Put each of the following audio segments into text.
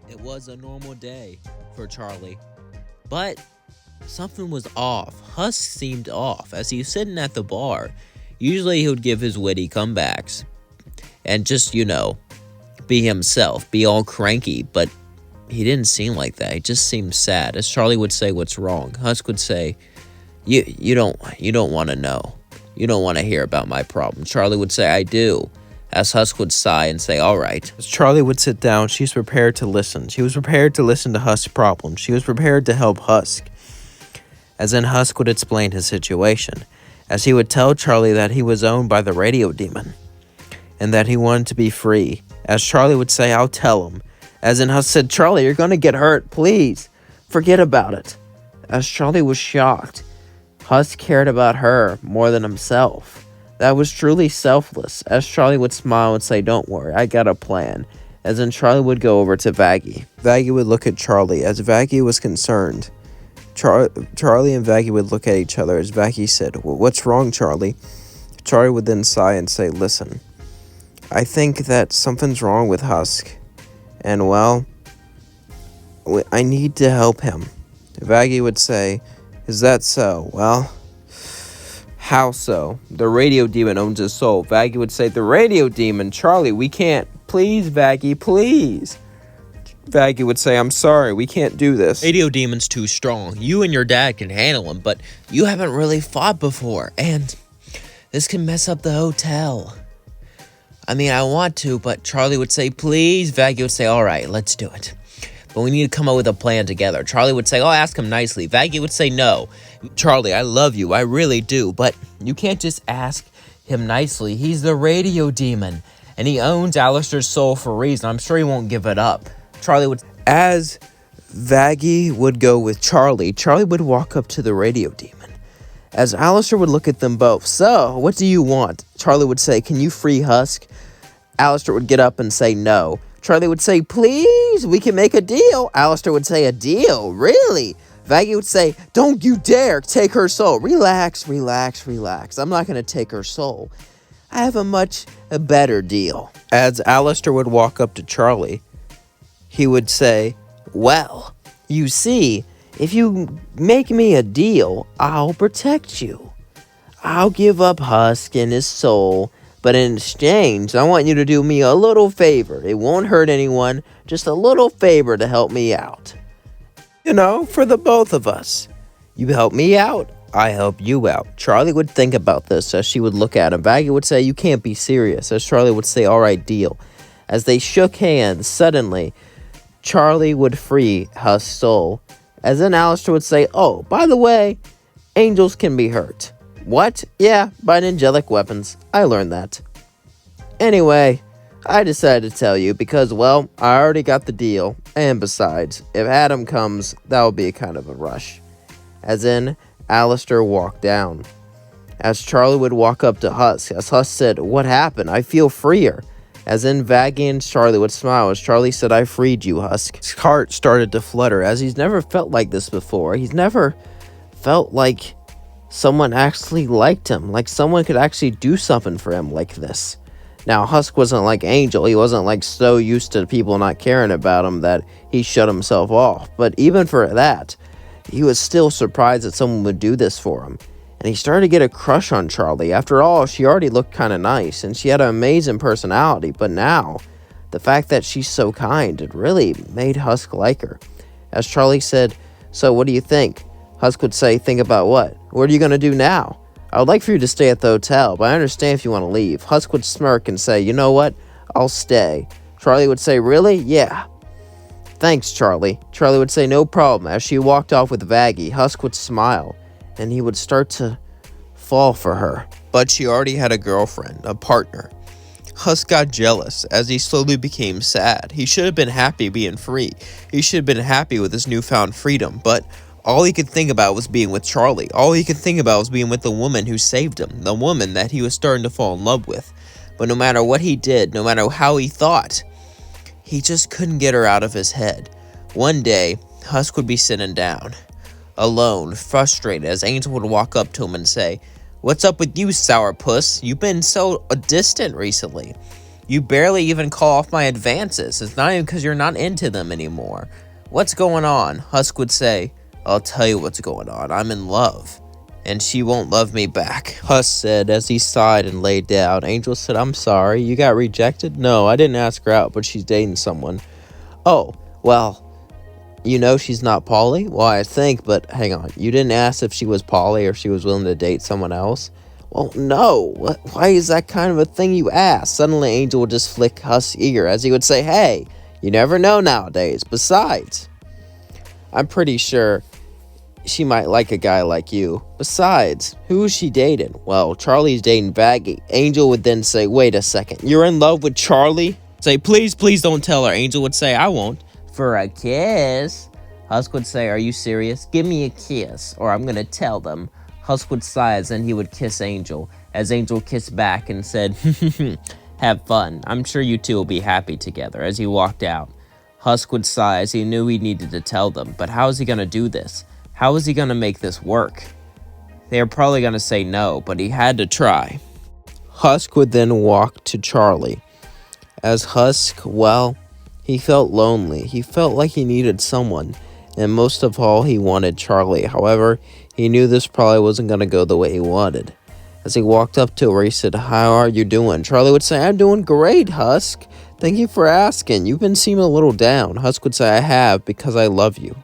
It was a normal day for Charlie, but something was off. Husk seemed off as he was sitting at the bar. Usually he would give his witty comebacks and just, be himself, be all cranky, but he didn't seem like that. He just seemed sad. As Charlie would say, "What's wrong?" Husk would say, You don't want to know. You don't want to hear about my problem." Charlie would say, "I do." As Husk would sigh and say, "All right." As Charlie would sit down, she was prepared to listen. She was prepared to listen to Husk's problem. She was prepared to help Husk. As then Husk would explain his situation, as he would tell Charlie that he was owned by the radio demon, and that he wanted to be free. As Charlie would say, "I'll tell him." As in Husk said, "Charlie, you're going to get hurt. Please, forget about it." As Charlie was shocked, Husk cared about her more than himself. That was truly selfless. As Charlie would smile and say, "Don't worry, I got a plan." As then Charlie would go over to Vaggie. Vaggie would look at Charlie as Vaggie was concerned. Charlie and Vaggie would look at each other as Vaggie said, "What's wrong, Charlie?" Charlie would then sigh and say, "Listen, I think that something's wrong with Husk. And, well, I need to help him." Vaggie would say, "Is that so? Well, how so?" "The radio demon owns his soul." Vaggie would say, "The radio demon? Charlie, we can't. Please, Vaggie, please." Vaggie would say, "I'm sorry, we can't do this. Radio demon's too strong. You and your dad can handle him, but you haven't really fought before, and this can mess up the hotel." "I mean, I want to," but Charlie would say, "Please." Vaggie would say, "All right, let's do it. But we need to come up with a plan together." Charlie would say, "I'll ask him nicely." Vaggie would say, "No. Charlie, I love you. I really do. But you can't just ask him nicely. He's the radio demon, and he owns Alastor's soul for a reason. I'm sure he won't give it up." Charlie would... As Vaggie would go with Charlie, Charlie would walk up to the radio demon. As Alastor would look at them both. "So, what do you want?" Charlie would say, "Can you free Husk?" Alastor would get up and say no. Charlie would say, "Please, we can make a deal." Alastor would say, "A deal? Really?" Vaggie would say, "Don't you dare take her soul." Relax, relax, relax. I'm not going to take her soul. I have a much better deal." As Alastor would walk up to Charlie, he would say, "Well, you see, if you make me a deal, I'll protect you. I'll give up Husk and his soul, but in exchange, I want you to do me a little favor. It won't hurt anyone, just a little favor to help me out. For the both of us. You help me out, I help you out." Charlie would think about this as she would look at him. Vaggie would say, "You can't be serious." As Charlie would say, "All right, deal." As they shook hands, suddenly, Charlie would free Husk's soul. As then Alastor would say, "Oh, by the way, angels can be hurt." "What?" "Yeah, by angelic weapons. I learned that. Anyway, I decided to tell you because, well, I already got the deal. And besides, if Adam comes, that will be a kind of a rush." As in, Alastor walked down. As Charlie would walk up to Husk, as Husk said, "What happened? I feel freer." As in, Vaggie and Charlie would smile as Charlie said, "I freed you, Husk." His heart started to flutter as he's never felt like this before. He's never felt like someone actually liked him, like someone could actually do something for him like this. Now, Husk wasn't like Angel. He wasn't like so used to people not caring about him that he shut himself off. But even for that, he was still surprised that someone would do this for him. And he started to get a crush on Charlie. After all, she already looked kind of nice, and she had an amazing personality. But now, the fact that she's so kind, it really made Husk like her. As Charlie said, "So what do you think?" Husk would say, "Think about what? What are you going to do now?" "I would like for you to stay at the hotel, but I understand if you want to leave." Husk would smirk and say, "You know what? I'll stay." Charlie would say, "Really? Yeah. Thanks, Charlie." Charlie would say, "No problem." As she walked off with Vaggie, Husk would smile, and he would start to fall for her. But she already had a girlfriend, a partner. Husk got jealous as he slowly became sad. He should have been happy being free. He should have been happy with his newfound freedom, but all he could think about was being with Charlie. All he could think about was being with the woman who saved him, the woman that he was starting to fall in love with. But no matter what he did, no matter how he thought, he just couldn't get her out of his head. One day, Husk would be sitting down, alone, frustrated, as Angel would walk up to him and say, "What's up with you, sourpuss? You've been so distant recently." You barely even call off my advances. It's not even because you're not into them anymore. What's going on? Husk would say, I'll tell you what's going on. I'm in love. And she won't love me back, Husk said as he sighed and laid down. Angel said, I'm sorry, you got rejected? No, I didn't ask her out, but she's dating someone. Oh, well, you know she's not Polly? Well, I think, but hang on. You didn't ask if she was Polly or if she was willing to date someone else? Well, no. Why is that kind of a thing you ask? Suddenly, Angel would just flick Husk's ear as he would say, hey, you never know nowadays. Besides, I'm pretty sure she might like a guy like you. Besides, who is she dating? Well, Charlie's dating Baggy. Angel would then say, wait a second, you're in love with Charlie? Say, please don't tell her. Angel would say, I won't. For a kiss? Husk would say, are you serious? Give me a kiss, or I'm gonna tell them. Husk would sigh as then he would kiss Angel, as Angel kissed back and said, have fun. I'm sure you two will be happy together, as he walked out. Husk would sigh as he knew he needed to tell them, but how is he gonna do this? How is he going to make this work? They are probably going to say no, but he had to try. Husk would then walk to Charlie. As Husk, well, he felt lonely. He felt like he needed someone, and most of all, he wanted Charlie. However, he knew this probably wasn't going to go the way he wanted. As he walked up to her, he said, how are you doing? Charlie would say, I'm doing great, Husk. Thank you for asking. You've been seeming a little down. Husk would say, I have, because I love you.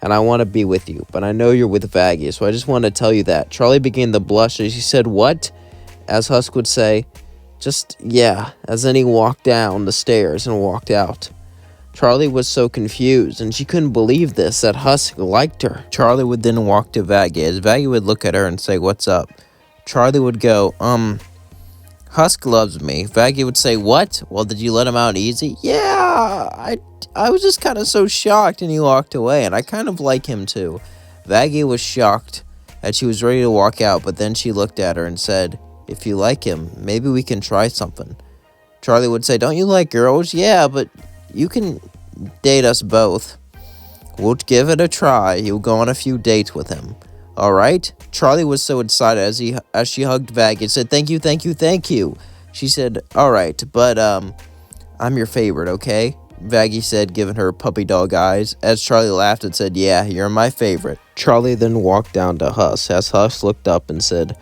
And I want to be with you, but I know you're with Vaggy, so I just want to tell you that. Charlie began to blush as he said, what? As Husk would say, just, yeah, as then he walked down the stairs and walked out. Charlie was so confused, and she couldn't believe this, that Husk liked her. Charlie would then walk to Vaggy, as Vaggy would look at her and say, what's up? Charlie would go, Husk loves me. Vaggy would say, what? Well, did you let him out easy? Yeah, I was just kind of so shocked, and he walked away, and I kind of like him too. Vaggy was shocked that she was ready to walk out, but then she looked at her and said, if you like him, maybe we can try something. Charlie would say, don't you like girls? Yeah, but you can date us both. We'll give it a try. You'll go on a few dates with him. All right? Charlie was so excited as she hugged Vaggy and said, thank you. She said, all right, but I'm your favorite, okay? Vaggy said, giving her puppy dog eyes, as Charlie laughed and said, yeah, you're my favorite. Charlie then walked down to Husk, as Husk looked up and said,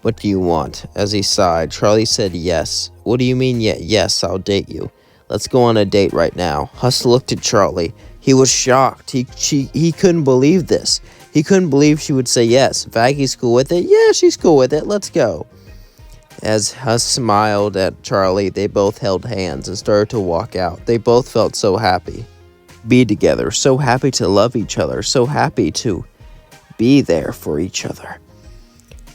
what do you want? As he sighed, Charlie said, yes. What do you mean, yes, I'll date you. Let's go on a date right now. Husk looked at Charlie. He was shocked. He couldn't believe this. He couldn't believe she would say yes. Vaggy's cool with it? Yeah, she's cool with it. Let's go. As Husk smiled at Charlie, they both held hands and started to walk out. They both felt so happy. Be together, so happy to love each other, so happy to be there for each other.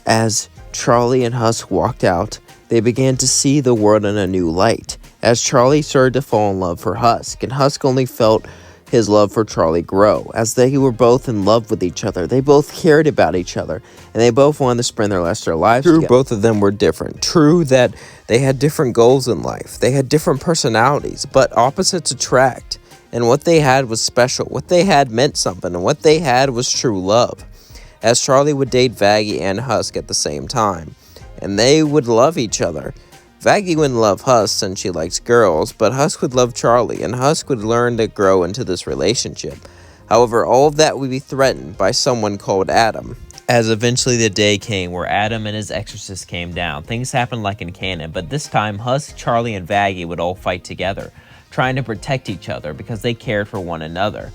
As Charlie and Husk walked out, they began to see the world in a new light. As Charlie started to fall in love for Husk, and Husk only felt his love for Charlie grow. As they were both in love with each other, they both cared about each other, and they both wanted to spend the rest of their lives together. Both of them were different. True that they had different goals in life. They had different personalities, but opposites attract. And what they had was special. What they had meant something, and what they had was true love. As Charlie would date Vaggy and Husk at the same time, and they would love each other. Vaggy wouldn't love Husk since she likes girls, but Husk would love Charlie, and Husk would learn to grow into this relationship. However, all of that would be threatened by someone called Adam. As eventually the day came where Adam and his exorcist came down, things happened like in canon, but this time Husk, Charlie, and Vaggy would all fight together, trying to protect each other because they cared for one another.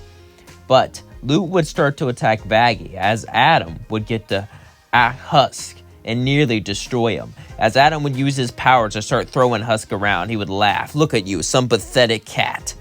But Loot would start to attack Vaggy, as Adam would get to Husk and nearly destroy him. As Adam would use his power to start throwing Husk around, he would laugh. Look at you, some pathetic cat.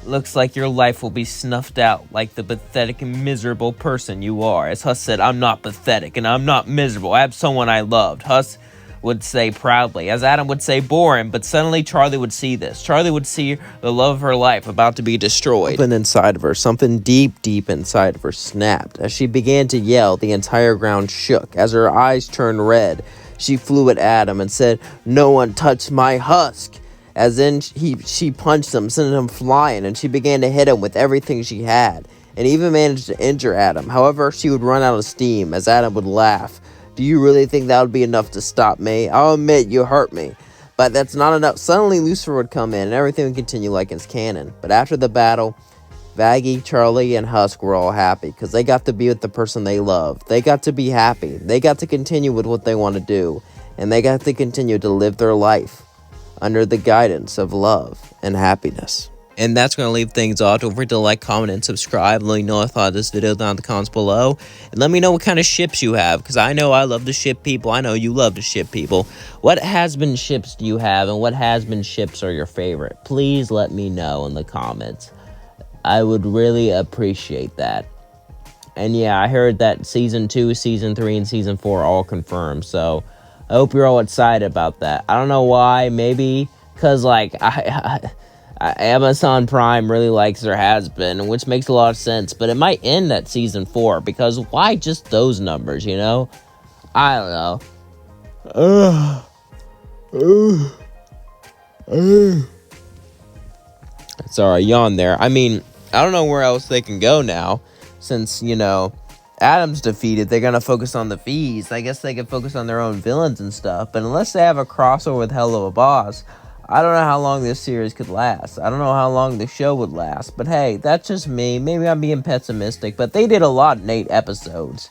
Looks like your life will be snuffed out like the pathetic and miserable person you are. As Husk said, I'm not pathetic and I'm not miserable. I have someone I loved. Husk would say proudly, as Adam would say boring, but suddenly Charlie would see this. Charlie would see the love of her life about to be destroyed. Something inside of her, something deep inside of her snapped. As she began to yell, the entire ground shook. As her eyes turned red, she flew at Adam and said, no one touched my Husk. As then she punched him, sending him flying, and she began to hit him with everything she had, and even managed to injure Adam. However, she would run out of steam, as Adam would laugh. Do you really think that would be enough to stop me? I'll admit you hurt me, but that's not enough. Suddenly, Lucifer would come in, and everything would continue like it's canon. But after the battle, Vaggie, Charlie, and Husk were all happy because they got to be with the person they loved. They got to be happy. They got to continue with what they want to do, and they got to continue to live their life under the guidance of love and happiness. And that's going to leave things off. Don't forget to like, comment, and subscribe. Let me know what you thought of this video down in the comments below. And let me know what kind of ships you have, because I know I love to ship people. I know you love to ship people. What has-been ships do you have, and what has-been ships are your favorite? Please let me know in the comments. I would really appreciate that. And yeah, I heard that Season 2, Season 3, and Season 4 are all confirmed. So I hope you're all excited about that. I don't know why. Maybe because, like, Amazon Prime really likes their has-been, which makes a lot of sense. But it might end at Season 4, because why just those numbers, you know? I don't know. Sorry, yawn there. I mean, I don't know where else they can go now, since, you know, Adam's defeated. They're going to focus on the V's. I guess they can focus on their own villains and stuff. But unless they have a crossover with Hell of a Boss, I don't know how long this series could last. I don't know how long the show would last. But hey, that's just me. Maybe I'm being pessimistic. But they did a lot in 8 episodes.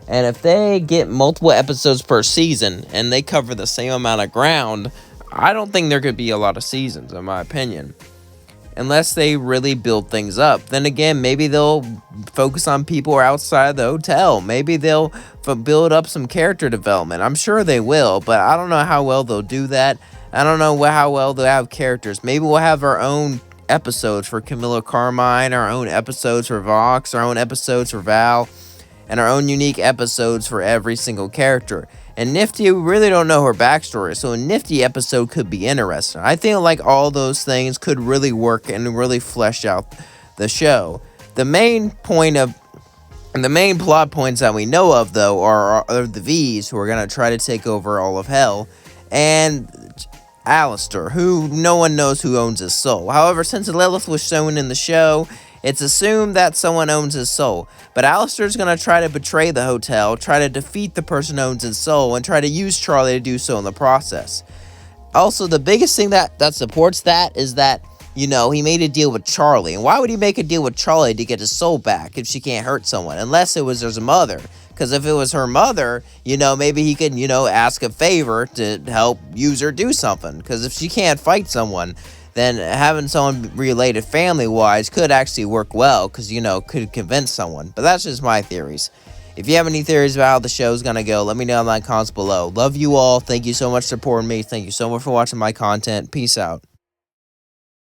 And if they get multiple episodes per season and they cover the same amount of ground, I don't think there could be a lot of seasons, in my opinion. Unless they really build things up. Then again, maybe they'll focus on people who are outside the hotel. Maybe they'll build up some character development. I'm sure they will, but I don't know how well they'll do that. I don't know how well they'll have characters. Maybe we'll have our own episodes for Camilla Carmine, our own episodes for Vox, our own episodes for Val, and our own unique episodes for every single character. And Nifty, we really don't know her backstory, so a Nifty episode could be interesting. I think like all those things could really work and really flesh out the show. The main plot points that we know of, though, are the V's, who are going to try to take over all of Hell, and Alastor, who no one knows who owns his soul. However, since Lilith was shown in the show, it's assumed that someone owns his soul. But Alastor's going to try to betray the hotel, try to defeat the person who owns his soul, and try to use Charlie to do so in the process. Also, the biggest thing that supports that is that, you know, he made a deal with Charlie. And why would he make a deal with Charlie to get his soul back if she can't hurt someone? Unless it was his mother. Because if it was her mother, you know, maybe he could, you know, ask a favor to help use her do something. Because if she can't fight someone, then having someone related family-wise could actually work well, because, you know, could convince someone. But that's just my theories. If you have any theories about how the show's gonna go, let me know in the comments below. Love you all. Thank you so much for supporting me. Thank you so much for watching my content. Peace out.